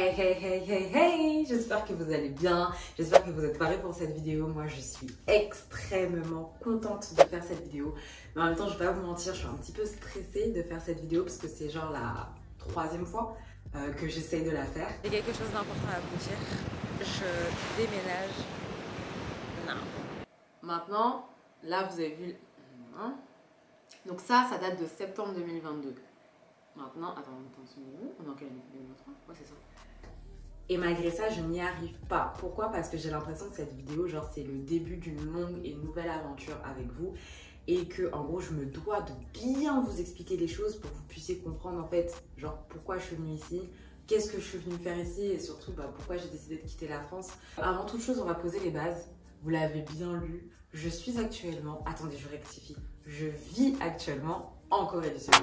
Hey hey hey hey hey, j'espère que vous allez bien, j'espère que vous êtes parés pour cette vidéo. Moi je suis extrêmement contente de faire cette vidéo, mais en même temps je vais pas vous mentir, je suis un petit peu stressée de faire cette vidéo parce que c'est genre la troisième fois que j'essaye de la faire. J'ai quelque chose d'important à vous dire, je déménage. Non. Maintenant, là vous avez vu, donc ça date de septembre 2022. Maintenant, attends, on est en quelle année 2023? Ouais, c'est ça. Et malgré ça, je n'y arrive pas. Pourquoi? Parce que j'ai l'impression que cette vidéo, genre, c'est le début d'une longue et nouvelle aventure avec vous. Et que, en gros, je me dois de bien vous expliquer les choses pour que vous puissiez comprendre, en fait, genre, pourquoi je suis venue ici, qu'est-ce que je suis venue faire ici et surtout, pourquoi j'ai décidé de quitter la France. Avant toute chose, on va poser les bases. Vous l'avez bien lu. Je suis actuellement... Attendez, je rectifie. Je vis actuellement en Corée du Sud.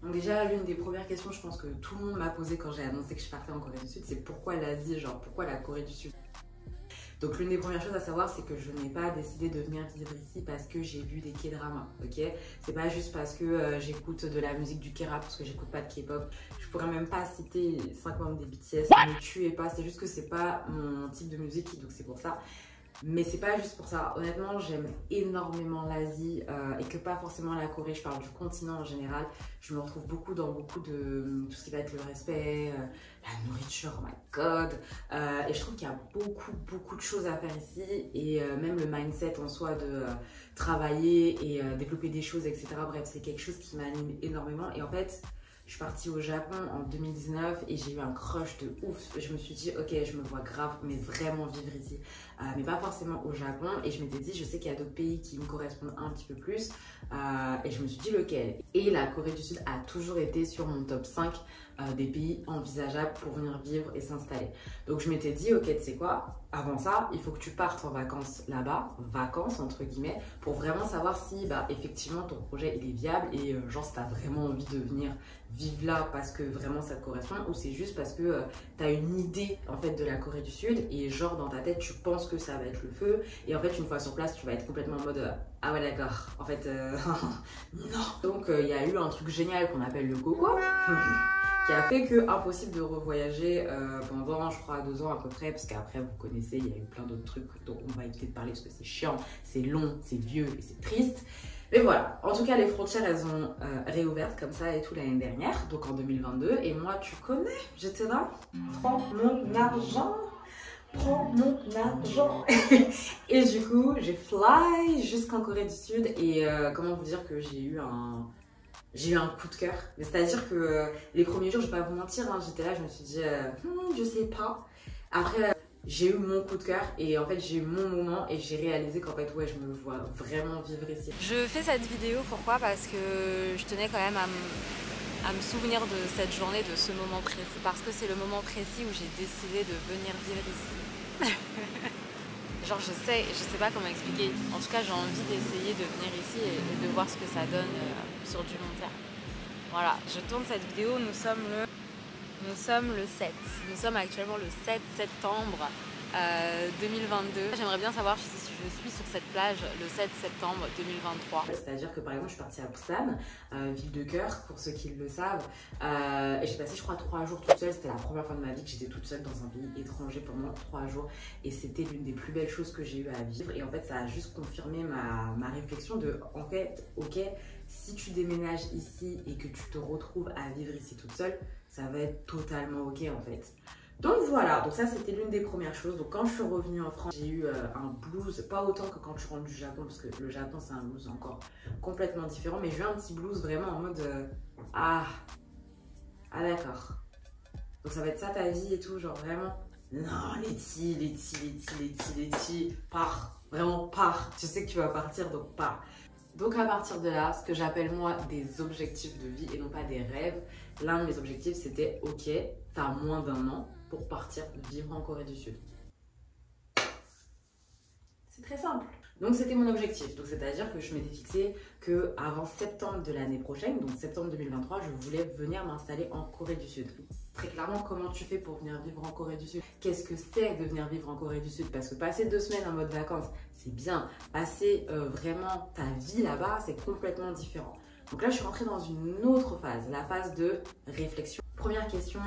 Donc déjà, l'une des premières questions, je pense que tout le monde m'a posé quand j'ai annoncé que je partais en Corée du Sud, c'est pourquoi l'Asie, genre pourquoi la Corée du Sud? Donc l'une des premières choses à savoir, c'est que je n'ai pas décidé de venir vivre ici parce que j'ai vu des K-dramas, ok? C'est pas juste parce que j'écoute de la musique du K-rap, parce que j'écoute pas de K-pop. Je pourrais même pas citer 5 membres des BTS, ne tuez pas, c'est juste que c'est pas mon type de musique, donc c'est pour ça. Mais c'est pas juste pour ça. Honnêtement, j'aime énormément l'Asie et que pas forcément la Corée. Je parle du continent en général. Je me retrouve beaucoup dans beaucoup de tout ce qui va être le respect, la nourriture, oh my god. Et je trouve qu'il y a beaucoup de choses à faire ici. Et même le mindset en soi de travailler et développer des choses, etc. Bref, c'est quelque chose qui m'anime énormément. Et en fait, je suis partie au Japon en 2019 et j'ai eu un crush de ouf. Je me suis dit, ok, je me vois grave, mais vraiment vivre ici. Mais pas forcément au Japon. Et je m'étais dit, je sais qu'il y a d'autres pays qui me correspondent un petit peu plus. Et je me suis dit, lequel? Et la Corée du Sud a toujours été sur mon top 5 des pays envisageables pour venir vivre et s'installer. Donc je m'étais dit, ok, tu sais quoi? Avant ça, il faut que tu partes en vacances là-bas, vacances entre guillemets, pour vraiment savoir si effectivement ton projet il est viable et genre si tu as vraiment envie de venir vivre là parce que vraiment ça te correspond ou c'est juste parce que tu as une idée en fait de la Corée du Sud et genre dans ta tête tu penses que ça va être le feu et en fait une fois sur place tu vas être complètement en mode ah ouais d'accord, en fait non. Donc il y a eu un truc génial qu'on appelle le coco qui a fait que impossible de revoyager pendant je crois 2 ans à peu près parce qu'après vous connaissez il y a eu plein d'autres trucs dont on va éviter de parler parce que c'est chiant, c'est long, c'est vieux et c'est triste. Mais voilà, en tout cas les frontières elles ont réouvertes comme ça et tout l'année dernière, donc en 2022 et moi tu connais, j'étais là, prends mon argent. Prends mon argent. Et du coup j'ai fly jusqu'en Corée du Sud et comment vous dire que j'ai eu un coup de cœur. C'est-à-dire que les premiers jours, je vais pas vous mentir, j'étais là, je me suis dit, je sais pas. Après, j'ai eu mon coup de cœur et en fait, j'ai eu mon moment et j'ai réalisé qu'en fait, ouais, je me vois vraiment vivre ici. Je fais cette vidéo, pourquoi? Parce que je tenais quand même à me souvenir de cette journée, de ce moment précis. Parce que c'est le moment précis où j'ai décidé de venir vivre ici. Genre je sais pas comment expliquer. En tout cas j'ai envie d'essayer de venir ici et de voir ce que ça donne sur du long terme. Voilà, je tourne cette vidéo, nous sommes le 7. Nous sommes actuellement le 7 septembre 2022. J'aimerais bien savoir si je suis sur cette plage le 7 septembre 2023. C'est-à-dire que par exemple je suis partie à Busan, ville de cœur pour ceux qui le savent, et j'ai passé je crois 3 jours toute seule. C'était la première fois de ma vie que j'étais toute seule dans un pays étranger pendant 3 jours et c'était l'une des plus belles choses que j'ai eu à vivre et en fait ça a juste confirmé ma réflexion de en fait ok, si tu déménages ici et que tu te retrouves à vivre ici toute seule, ça va être totalement ok en fait. Donc voilà, donc ça c'était l'une des premières choses. Donc quand je suis revenue en France, j'ai eu un blues, pas autant que quand tu rentres du Japon, parce que le Japon c'est un blues encore complètement différent, mais j'ai eu un petit blues vraiment en mode ah d'accord. Donc ça va être ça ta vie et tout, genre vraiment non Letty, pars, vraiment pars. Tu sais que tu vas partir donc pars. Donc à partir de là, ce que j'appelle moi des objectifs de vie et non pas des rêves, l'un de mes objectifs c'était ok, t'as moins d'1 an pour partir vivre en Corée du Sud. C'est très simple. Donc c'était mon objectif. Donc c'est-à-dire que je m'étais fixé que avant septembre de l'année prochaine, donc septembre 2023, je voulais venir m'installer en Corée du Sud. Très clairement, comment tu fais pour venir vivre en Corée du Sud? Qu'est-ce que c'est de venir vivre en Corée du Sud? Parce que passer 2 semaines en mode vacances, c'est bien. Passer vraiment ta vie là-bas, c'est complètement différent. Donc là, je suis rentrée dans une autre phase, la phase de réflexion. Première question,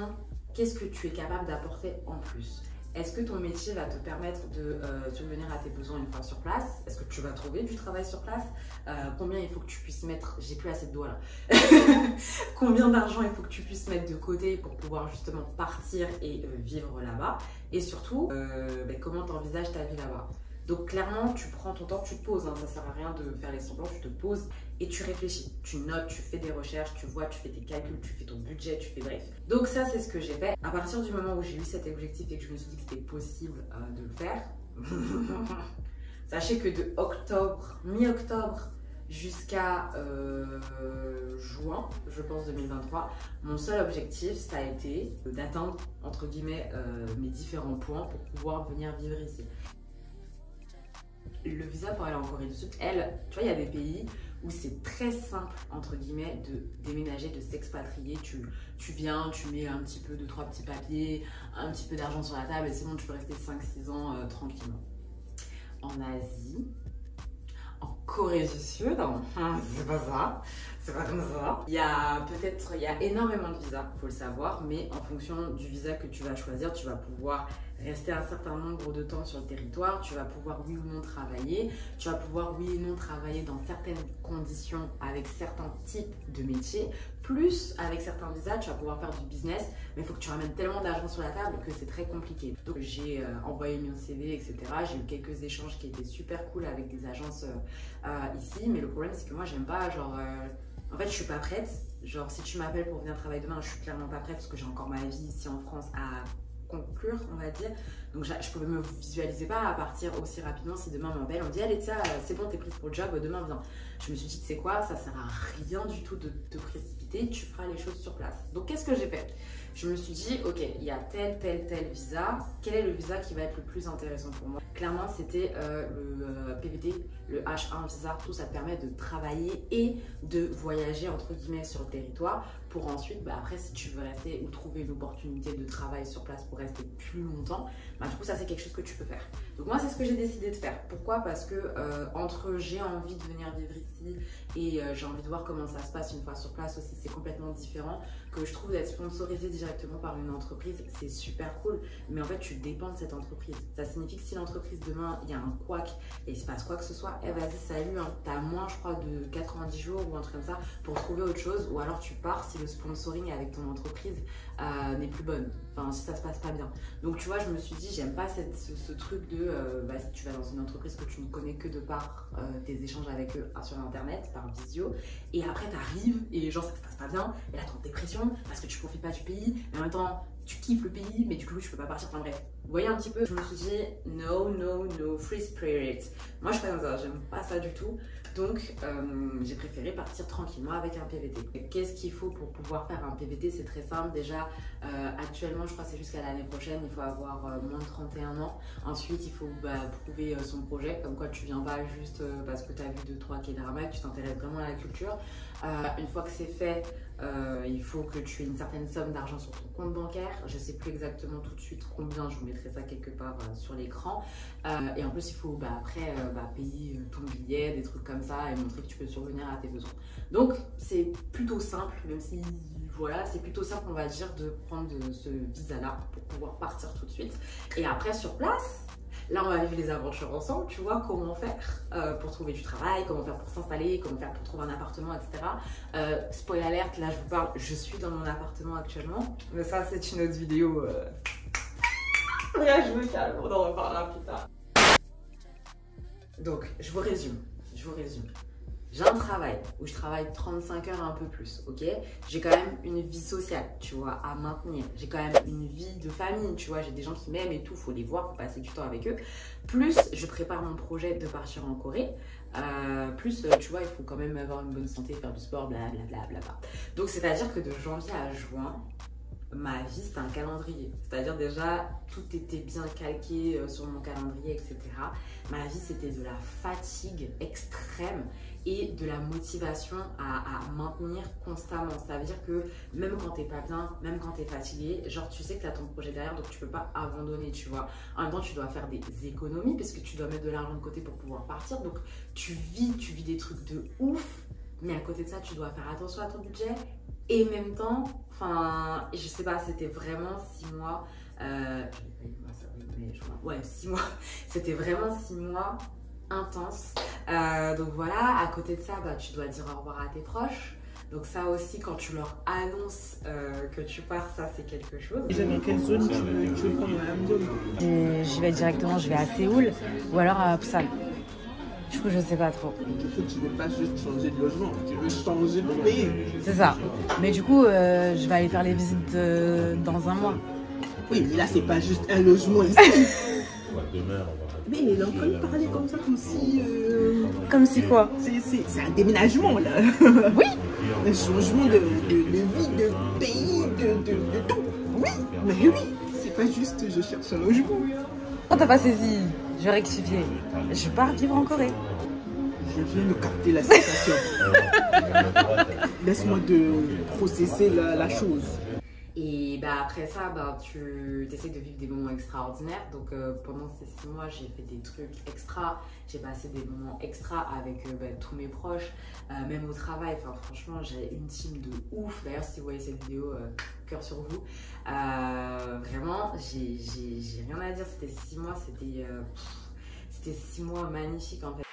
qu'est-ce que tu es capable d'apporter en plus? Est-ce que ton métier va te permettre de subvenir à tes besoins une fois sur place? Est-ce que tu vas trouver du travail sur place? Combien il faut que tu puisses mettre, j'ai plus assez de doigts là, combien d'argent il faut que tu puisses mettre de côté pour pouvoir justement partir et vivre là-bas? Et surtout, comment tu envisages ta vie là-bas? Donc clairement, tu prends ton temps, tu te poses, hein, ça sert à rien de faire les semblants, tu te poses et tu réfléchis. Tu notes, tu fais des recherches, tu vois, tu fais tes calculs, tu fais ton budget, tu fais bref. Donc ça, c'est ce que j'ai fait. À partir du moment où j'ai eu cet objectif et que je me suis dit que c'était possible de le faire, sachez que de octobre, mi-octobre jusqu'à juin, je pense 2023, mon seul objectif, ça a été d'atteindre, entre guillemets, mes différents points pour pouvoir venir vivre ici. Le visa pour aller en Corée du Sud, tu vois, il y a des pays où c'est très simple, entre guillemets, de déménager, de s'expatrier. Tu viens, tu mets un petit peu, 2-3 petits papiers, un petit peu d'argent sur la table et c'est bon, tu peux rester 5-6 ans tranquillement. En Asie, en Corée du Sud, c'est pas ça, c'est pas comme ça. Il y a énormément de visas, faut le savoir, mais en fonction du visa que tu vas choisir, tu vas pouvoir rester un certain nombre de temps sur le territoire, tu vas pouvoir oui ou non travailler, tu vas pouvoir oui ou non travailler dans certaines conditions avec certains types de métiers, plus avec certains visas, tu vas pouvoir faire du business, mais il faut que tu ramènes tellement d'argent sur la table que c'est très compliqué. Donc j'ai envoyé mon CV, etc. J'ai eu quelques échanges qui étaient super cool avec des agences ici, mais le problème c'est que moi j'aime pas en fait je suis pas prête, genre si tu m'appelles pour venir travailler demain, je suis clairement pas prête parce que j'ai encore ma vie ici en France à conclure, on va dire. Donc je pouvais me visualiser pas à partir aussi rapidement. Si demain on m'appelle, on dit allez tiens, c'est bon, t'es prise pour le job, demain viens. Je me suis dit, tu sais quoi, ça sert à rien du tout de te précipiter, tu feras les choses sur place. Donc qu'est-ce que j'ai fait? Je me suis dit, ok, il y a tel visa, quel est le visa qui va être le plus intéressant pour moi? Clairement, c'était le PVT, le H1 visa, tout ça te permet de travailler et de voyager entre guillemets sur le territoire pour ensuite, après si tu veux rester ou trouver une opportunité de travail sur place pour rester plus longtemps, du coup ça c'est quelque chose que tu peux faire. Donc moi c'est ce que j'ai décidé de faire. Pourquoi? Parce que entre j'ai envie de venir vivre ici et j'ai envie de voir comment ça se passe une fois sur place aussi, c'est complètement différent. Que je trouve d'être sponsorisé directement par une entreprise, c'est super cool, mais en fait tu dépends de cette entreprise. Ça signifie que si l'entreprise demain il y a un couac et il se passe quoi que ce soit, vas-y salut, hein, t'as moins je crois de 90 jours ou un truc comme ça pour trouver autre chose, ou alors tu pars si le sponsoring avec ton entreprise n'est plus bonne, enfin si ça se passe pas bien. Donc tu vois, je me suis dit j'aime pas ce truc de si tu vas dans une entreprise que tu ne connais que de par tes échanges avec eux sur internet, par visio, et après t'arrives et genre ça se passe pas bien, et là t'es en dépression parce que tu profites pas du pays, mais en même temps tu kiffes le pays, mais du coup tu peux pas partir, enfin bref. Vous voyez un petit peu, je me suis dit no, free spirit. Moi je suis pas comme ça, j'aime pas ça du tout. Donc j'ai préféré partir tranquillement avec un PVT. Qu'est-ce qu'il faut pour pouvoir faire un PVT? C'est très simple. Déjà actuellement je crois que c'est jusqu'à l'année prochaine, il faut avoir moins de 31 ans. Ensuite il faut prouver son projet, comme quoi tu viens pas juste parce que tu as vu 2-3 K-dramas, que tu t'intéresses vraiment à la culture. Une fois que c'est fait, il faut que tu aies une certaine somme d'argent sur ton compte bancaire. Je sais plus exactement tout de suite combien, je vous mettrai ça quelque part sur l'écran. Et en plus il faut après payer ton billet, des trucs comme ça, et montrer que tu peux survenir à tes besoins. Donc c'est plutôt simple, même si voilà, c'est plutôt simple on va dire de prendre ce visa là pour pouvoir partir tout de suite. Et après sur place, là, on va vivre les aventures ensemble, tu vois, comment faire pour trouver du travail, comment faire pour s'installer, comment faire pour trouver un appartement, etc. Spoil alerte, là, je vous parle, je suis dans mon appartement actuellement. Mais ça, c'est une autre vidéo. Là, je me calme, on en reparlera plus tard. Donc, je vous résume. J'ai un travail où je travaille 35 heures un peu plus, ok? J'ai quand même une vie sociale, tu vois, à maintenir. J'ai quand même une vie de famille, tu vois, j'ai des gens qui m'aiment et tout, faut les voir, faut passer du temps avec eux. Plus, je prépare mon projet de partir en Corée. Plus, tu vois, il faut quand même avoir une bonne santé, faire du sport, blablabla. Donc, c'est-à-dire que de janvier à juin, ma vie c'était un calendrier, c'est-à-dire déjà tout était bien calqué sur mon calendrier, etc. Ma vie c'était de la fatigue extrême et de la motivation à maintenir constamment. Ça veut dire que même quand t'es pas bien, même quand t'es fatigué, genre tu sais que t'as ton projet derrière, donc tu peux pas abandonner, tu vois. En même temps tu dois faire des économies parce que tu dois mettre de l'argent de côté pour pouvoir partir, donc tu vis des trucs de ouf. mais à côté de ça, tu dois faire attention à ton budget. Et en même temps, enfin, je sais pas, c'était vraiment 6 mois. Ouais, 6 mois. C'était vraiment 6 mois intenses. Donc voilà, à côté de ça, bah, tu dois dire au revoir à tes proches. Donc ça aussi, quand tu leur annonces que tu pars, ça c'est quelque chose. Déjà, dans quelle zone tu veux prendre la même zone? J'y vais directement, je vais à Séoul ou alors à Busan. Du coup, je sais pas trop. Tu veux pas juste changer de logement, tu veux changer de pays. C'est ça. Mais du coup, je vais aller faire les visites dans un mois. Oui, mais là, c'est pas juste un logement ici. Mais il est en train de parler comme ça, comme si... Comme si quoi? C'est un déménagement, là. Oui. Un changement de vie, de pays, de tout. Oui, mais oui, c'est pas juste je cherche un logement. Oh, t'as pas saisi? Je vais rectifier. Je pars vivre en Corée. Je viens de capter la situation. Laisse-moi de processer la chose. Et bah après ça, bah, tu essaies de vivre des moments extraordinaires. Donc pendant ces 6 mois, j'ai fait des trucs extra. J'ai passé des moments extra avec bah, tous mes proches, même au travail. Enfin franchement, j'ai une team de ouf. D'ailleurs, si vous voyez cette vidéo, cœur sur vous. Vraiment, j'ai rien à dire. C'était 6 mois, c'était 6 mois magnifiques en fait.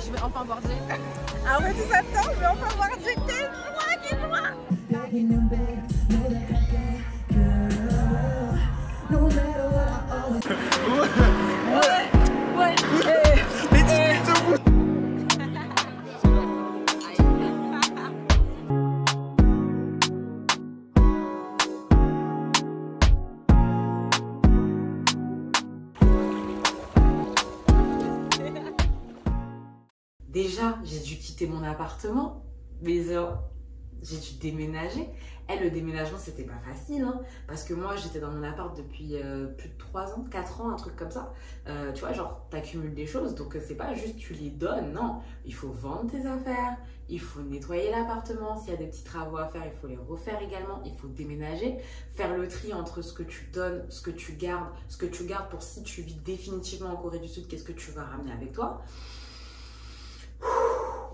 Je vais enfin voir Dieu. Ah ouais, tout attends, je vais enfin voir Dieu. Quelle joie. Déjà, j'ai dû quitter mon appartement, mais j'ai dû déménager. Et le déménagement, c'était pas facile, hein, parce que moi, j'étais dans mon appart depuis plus de 3 ans, 4 ans, un truc comme ça. Tu vois, genre, t'accumules des choses, donc c'est pas juste tu les donnes, non. Il faut vendre tes affaires, il faut nettoyer l'appartement, s'il y a des petits travaux à faire, il faut les refaire également, il faut déménager, faire le tri entre ce que tu donnes, ce que tu gardes pour si tu vis définitivement en Corée du Sud, qu'est-ce que tu vas ramener avec toi.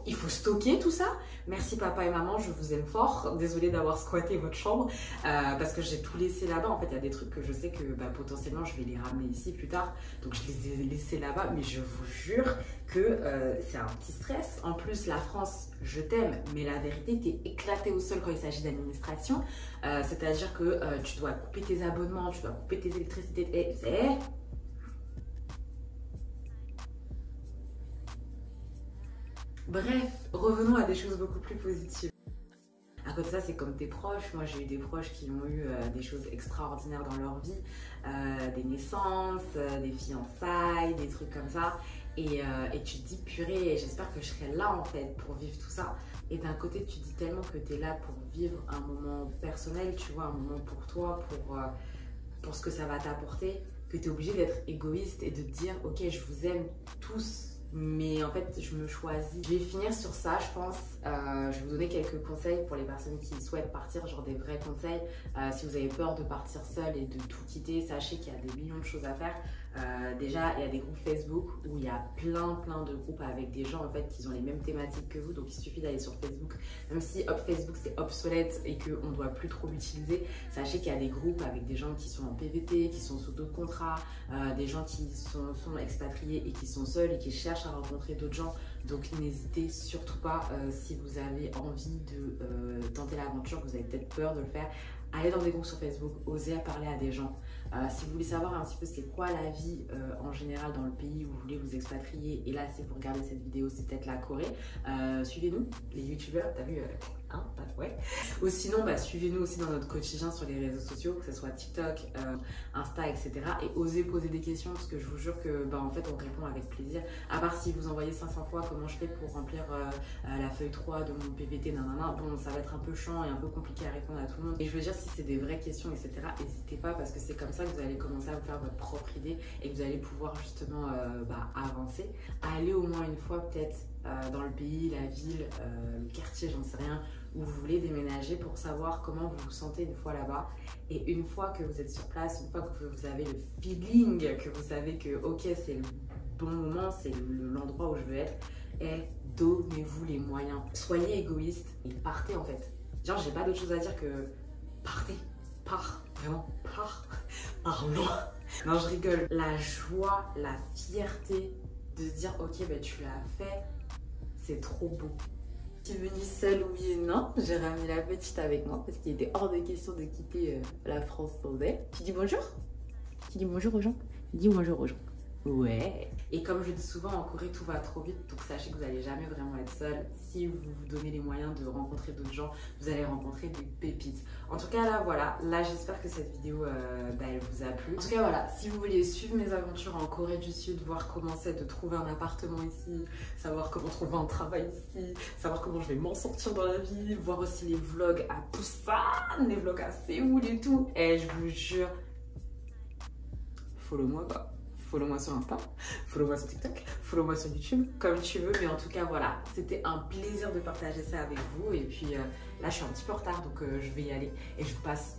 Il faut stocker tout ça. Merci papa et maman, je vous aime fort. Désolée d'avoir squatté votre chambre parce que j'ai tout laissé là-bas. En fait, il y a des trucs que je sais que bah, potentiellement je vais les ramener ici plus tard. Donc je les ai laissés là-bas. Mais je vous jure que c'est un petit stress. En plus, la France, je t'aime. Mais la vérité, t'es éclaté au sol quand il s'agit d'administration. C'est-à-dire que tu dois couper tes abonnements, tu dois couper tes électricités. Bref, revenons à des choses beaucoup plus positives. À côté de ça, c'est comme tes proches. Moi, j'ai eu des proches qui ont eu des choses extraordinaires dans leur vie. Des naissances, des fiançailles, des trucs comme ça. Et tu te dis, purée, j'espère que je serai là en fait pour vivre tout ça. Et d'un côté, tu te dis tellement que tu es là pour vivre un moment personnel, tu vois, un moment pour toi, pour ce que ça va t'apporter, que tu es obligé d'être égoïste et de te dire, ok, je vous aime tous. Mais en fait, je me choisis. Je vais finir sur ça, je pense. Je vais vous donner quelques conseils pour les personnes qui souhaitent partir, genre des vrais conseils. Si vous avez peur de partir seul et de tout quitter, sachez qu'il y a des millions de choses à faire. Déjà, il y a des groupes Facebook où il y a plein de groupes avec des gens en fait qui ont les mêmes thématiques que vous. Donc, il suffit d'aller sur Facebook. Même si Facebook c'est obsolète et qu'on ne doit plus trop l'utiliser, sachez qu'il y a des groupes avec des gens qui sont en PVT, qui sont sous d'autres contrats, des gens qui sont expatriés et qui sont seuls et qui cherchent à rencontrer d'autres gens. Donc n'hésitez surtout pas, si vous avez envie de tenter l'aventure, que vous avez peut-être peur de le faire, allez dans des groupes sur Facebook, osez parler à des gens. Si vous voulez savoir un petit peu c'est quoi la vie en général dans le pays où vous voulez vous expatrier, et là si vous regardez cette vidéo c'est peut-être la Corée, suivez-nous, les youtubeurs, t'as vu hein, ouais. Ou sinon, bah, suivez-nous aussi dans notre quotidien sur les réseaux sociaux, que ce soit TikTok, Insta, etc. Et osez poser des questions parce que je vous jure que bah, en fait on répond avec plaisir. À part si vous envoyez 500 fois comment je fais pour remplir la feuille 3 de mon PVT, nanana, bon ça va être un peu chiant et un peu compliqué à répondre à tout le monde. Et je veux dire, si c'est des vraies questions, etc., n'hésitez pas parce que c'est comme ça que vous allez commencer à vous faire votre propre idée et que vous allez pouvoir justement bah, avancer. Allez au moins une fois peut-être dans le pays, la ville, le quartier, j'en sais rien, où vous voulez déménager pour savoir comment vous vous sentez une fois là-bas. Et une fois que vous êtes sur place, une fois que vous avez le feeling, que vous savez que ok c'est le bon moment, c'est l'endroit où je veux être, et donnez-vous les moyens. Soyez égoïste et partez en fait. Genre j'ai pas d'autre chose à dire que partez, vraiment pars loin. Non je rigole, la joie, la fierté de se dire ok bah tu l'as fait, c'est trop beau. Je suis venue seule, oui et non. J'ai ramené la petite avec moi parce qu'il était hors de question de quitter la France sans elle. Tu dis bonjour? Tu dis bonjour aux gens? Dis bonjour aux gens. Ouais. Et comme je dis souvent, en Corée, tout va trop vite. Donc sachez que vous n'allez jamais vraiment être seul. Si vous vous donnez les moyens de rencontrer d'autres gens, vous allez rencontrer des pépites. En tout cas, là, voilà. Là, j'espère que cette vidéo, bah, elle vous a plu. En tout cas, voilà. Si vous voulez suivre mes aventures en Corée du Sud, voir comment c'est de trouver un appartement ici, savoir comment trouver un travail ici, savoir comment je vais m'en sortir dans la vie, voir aussi les vlogs à Busan, les vlogs à Séoul et tout. Et je vous jure, follow-moi, quoi. Follow-moi sur Insta, follow-moi sur TikTok, follow-moi sur YouTube, comme tu veux. Mais en tout cas, voilà, c'était un plaisir de partager ça avec vous. Et puis là, je suis un petit peu en retard, donc je vais y aller. Et je vous passe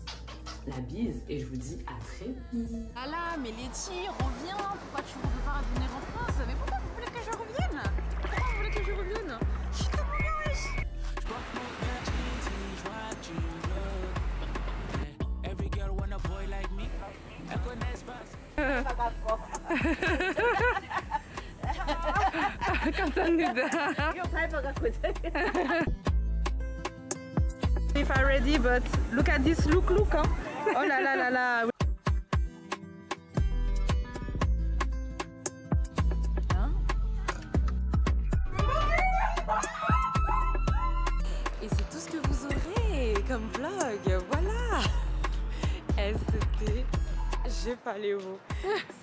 la bise et je vous dis à très vite. Ah là, mais Letty, reviens. Pourquoi tu ne veux pas revenir en France? Mais pourquoi vous voulez que je revienne? Pourquoi vous voulez que je revienne? Je suis tellement bien riche. 감사합니다. If I'm ready, but look at this look, huh? Oh là là là là. Et c'est tout ce que vous aurez comme vlog. Voilà. ST. J'ai pas les mots.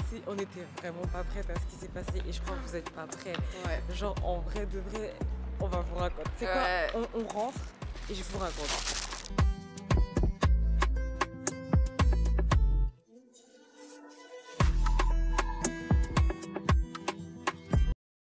Si on était vraiment pas prêts à ce qui s'est passé et je crois que vous êtes pas prêts. Ouais. Genre en vrai de vrai, on va vous raconter. C'est quoi? On rentre et je vous raconte.